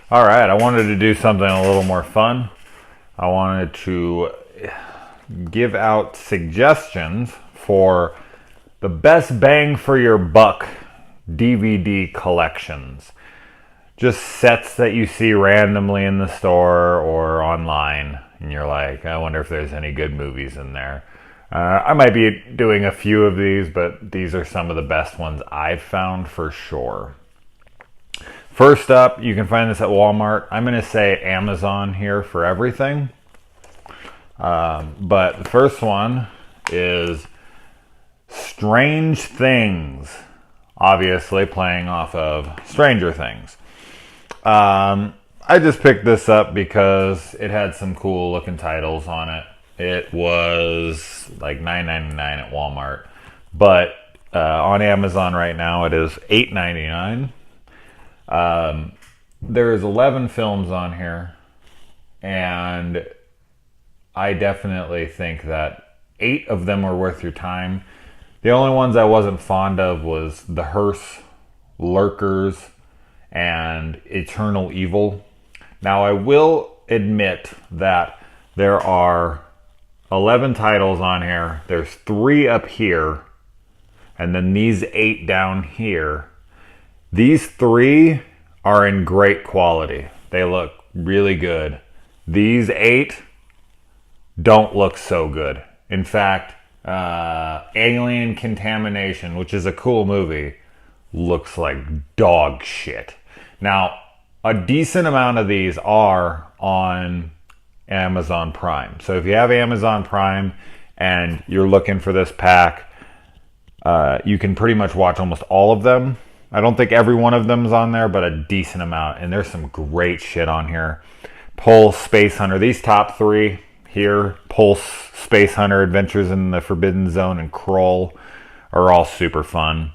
All right, I wanted to do something a little more fun. I wanted to give out suggestions for the best bang for your buck DVD collections. Just sets that you see randomly in the store or online, and you're like, I wonder if there's any good movies in there. I might be doing a few of these, but these are some of the best ones I've found for sure. First up, you can find this at Walmart. I'm going to say Amazon here for everything. But the first one is Strange Things, obviously playing off of Stranger Things. I just picked this up because it had some cool looking titles on it. It was like $9.99 at Walmart, but on Amazon right now it is $8.99. There's 11 films on here, and I definitely think that 8 of them were worth your time. The only ones I wasn't fond of was The Hearse, Lurkers, and Eternal Evil. Now, I will admit that there are 11 titles on here. There's 3 up here, and then these 8 down here. These 3 are in great quality. They look really good. These 8 don't look so good. In fact, Alien Contamination, which is a cool movie, looks like dog shit. Now, a decent amount of these are on Amazon Prime. So if you have Amazon Prime and you're looking for this pack, you can pretty much watch almost all of them. I don't think every one of them is on there, but a decent amount. And there's some great shit on here. Pulse, Space Hunter. These top 3 here, Pulse, Space Hunter, Adventures in the Forbidden Zone, and Kroll, are all super fun.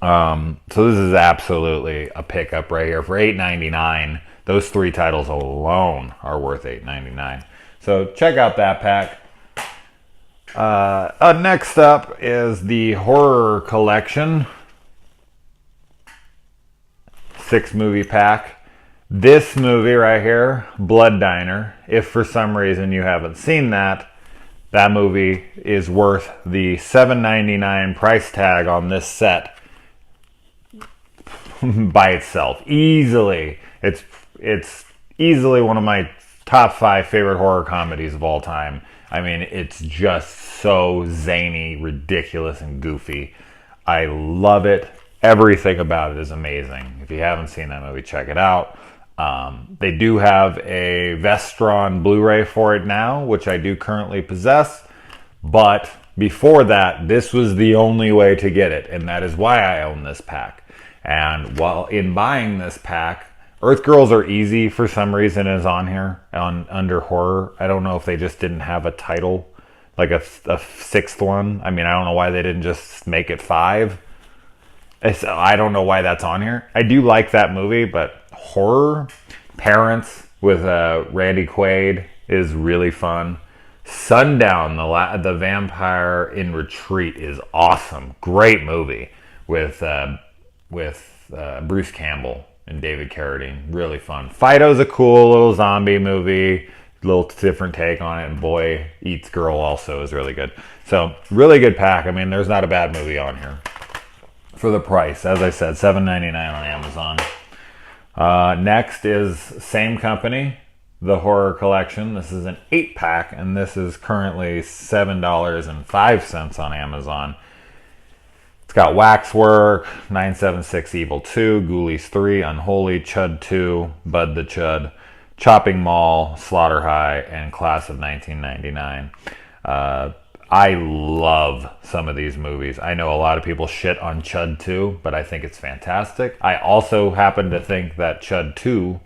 So this is absolutely a pickup right here for $8.99. Those 3 titles alone are worth $8.99. So check out that pack. Next up is the Horror Collection 6-movie pack. This movie right here, Blood Diner, if for some reason you haven't seen that movie is worth the $7.99 price tag on this set by itself. Easily. It's easily one of my top 5 favorite horror comedies of all time. I mean, it's just so zany, ridiculous, and goofy. I love it. Everything about it is amazing. If you haven't seen that movie, check it out. They do have a Vestron Blu-ray for it now, which I do currently possess. But before that, this was the only way to get it, and that is why I own this pack. And while in buying this pack, Earth Girls Are Easy for some reason is on here under horror. I don't know if they just didn't have a title, like a 6th one. I mean, I don't know why they didn't just make it 5. I don't know why that's on here. I do like that movie, but horror, Parents with Randy Quaid is really fun. Sundown, the Vampire in Retreat is awesome. Great movie with Bruce Campbell and David Carradine. Really fun. Fido's a cool little zombie movie. A little different take on it. And Boy Eats Girl also is really good. So, really good pack. I mean, there's not a bad movie on here. For the price, as I said, $7.99 on Amazon. Next is same company, the Horror Collection. This is an 8-pack, and this is currently $7.05 on Amazon. It's got Waxwork, 976 Evil 2, Ghoulies 3, Unholy, Chud 2, Bud the Chud, Chopping Mall, Slaughter High, and Class of 1999. I love some of these movies. I know a lot of people shit on Chud 2, but I think it's fantastic. I also happen to think that Chud 2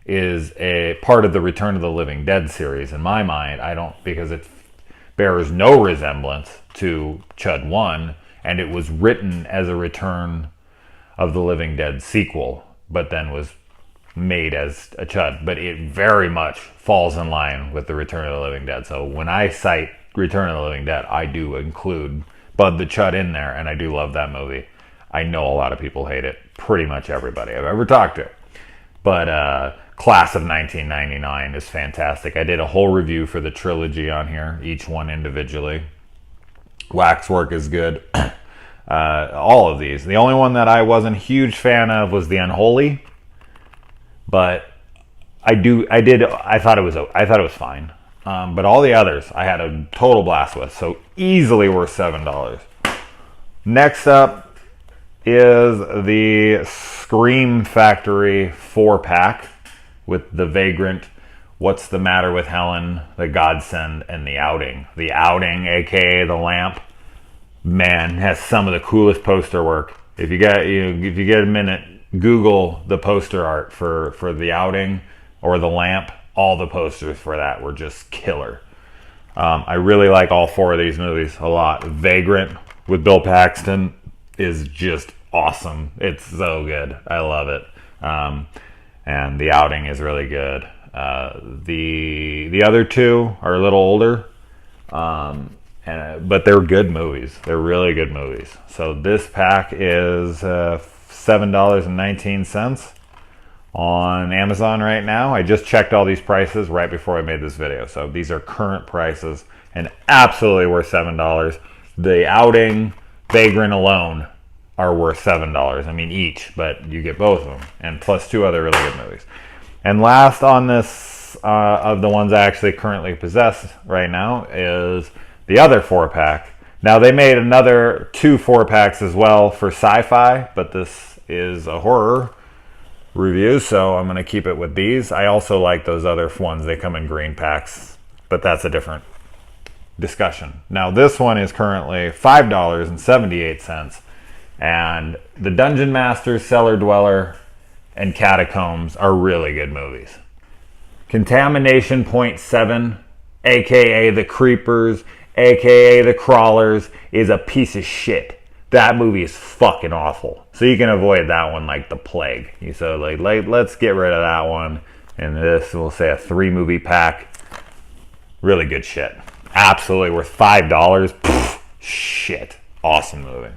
is a part of the Return of the Living Dead series. In my mind, I don't, because it bears no resemblance to Chud 1, and it was written as a Return of the Living Dead sequel, but then was made as a Chud. But it very much falls in line with the Return of the Living Dead. So when I cite Return of the Living Dead, I do include Bud the Chud in there, and I do love that movie. I know a lot of people hate it. Pretty much everybody I've ever talked to. But Class of 1999 is fantastic. I did a whole review for the trilogy on here, each one individually. Waxwork is good. All of these. The only one that I wasn't a huge fan of was The Unholy, but I thought it was fine. But all the others I had a total blast with, so easily worth $7. Next up is the Scream Factory 4-pack with The Vagrant, What's the Matter with Helen, The Godsend, and The Outing. The Outing, aka The Lamp, man, has some of the coolest poster work. If you get a minute, Google the poster art for The Outing or The Lamp. All the posters for that were just killer. I really like all four of these movies a lot. Vagrant with Bill Paxton is just awesome. It's so good. I love it. And The Outing is really good. The other two are a little older, but they're good movies. They're really good movies. So this pack is $7.19 on Amazon right now. I just checked all these prices right before I made this video. So these are current prices and absolutely worth $7. The Outing, Vagrant alone are worth $7. I mean each, but you get both of them. And plus two other really good movies. And last on this, of the ones I actually currently possess right now, is the other 4-pack. Now they made another 2 4-packs as well for sci-fi, but this is a horror review, so I'm going to keep it with these. I also like those other ones. They come in green packs, but that's a different discussion. Now this one is currently $5.78, and The Dungeon Master, Cellar Dweller, and Catacombs are really good movies. Contamination Point 7, aka The Creepers, aka The Crawlers, is a piece of shit. That movie is fucking awful. So you can avoid that one like the plague. So let's get rid of that one. And this, we'll say a 3-movie pack. Really good shit. Absolutely worth $5. Pfft, shit. Awesome movie.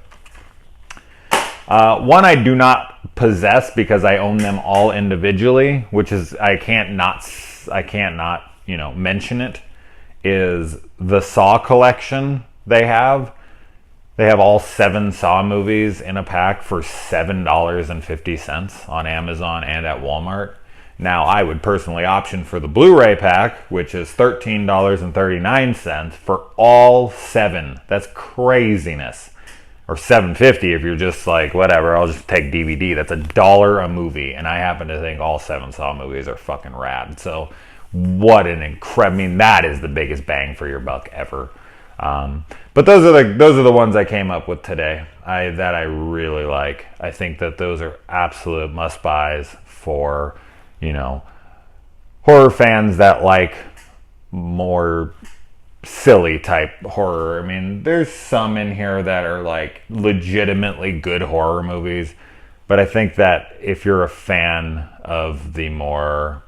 One I do not possess because I own them all individually, which is I can't not mention it, is the Saw collection they have. They have all 7 Saw movies in a pack for $7.50 on Amazon and at Walmart. Now, I would personally option for the Blu-ray pack, which is $13.39 for all 7. That's craziness. Or $7.50 if you're just like, whatever, I'll just take DVD. That's $1 a movie. And I happen to think all 7 Saw movies are fucking rad. So what an incredible, I mean, that is the biggest bang for your buck ever. But those are the ones I came up with today that I really like. I think that those are absolute must-buys for, horror fans that like more silly type horror. I mean, there's some in here that are like legitimately good horror movies, but I think that if you're a fan of the more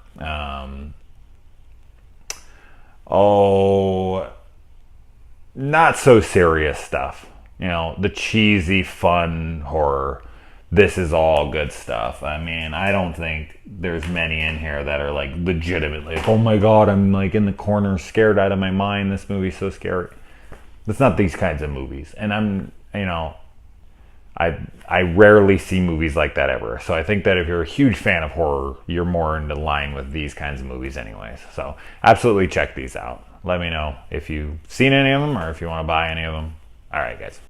not so serious stuff, the cheesy fun horror, this is all good stuff. I mean, I don't think there's many in here that are like legitimately, oh my god, I'm like in the corner scared out of my mind, this movie's so scary. It's not these kinds of movies. And I rarely see movies like that ever. So I think that if you're a huge fan of horror, you're more into line with these kinds of movies anyways. So absolutely check these out. Let me know if you've seen any of them or if you want to buy any of them. All right, guys.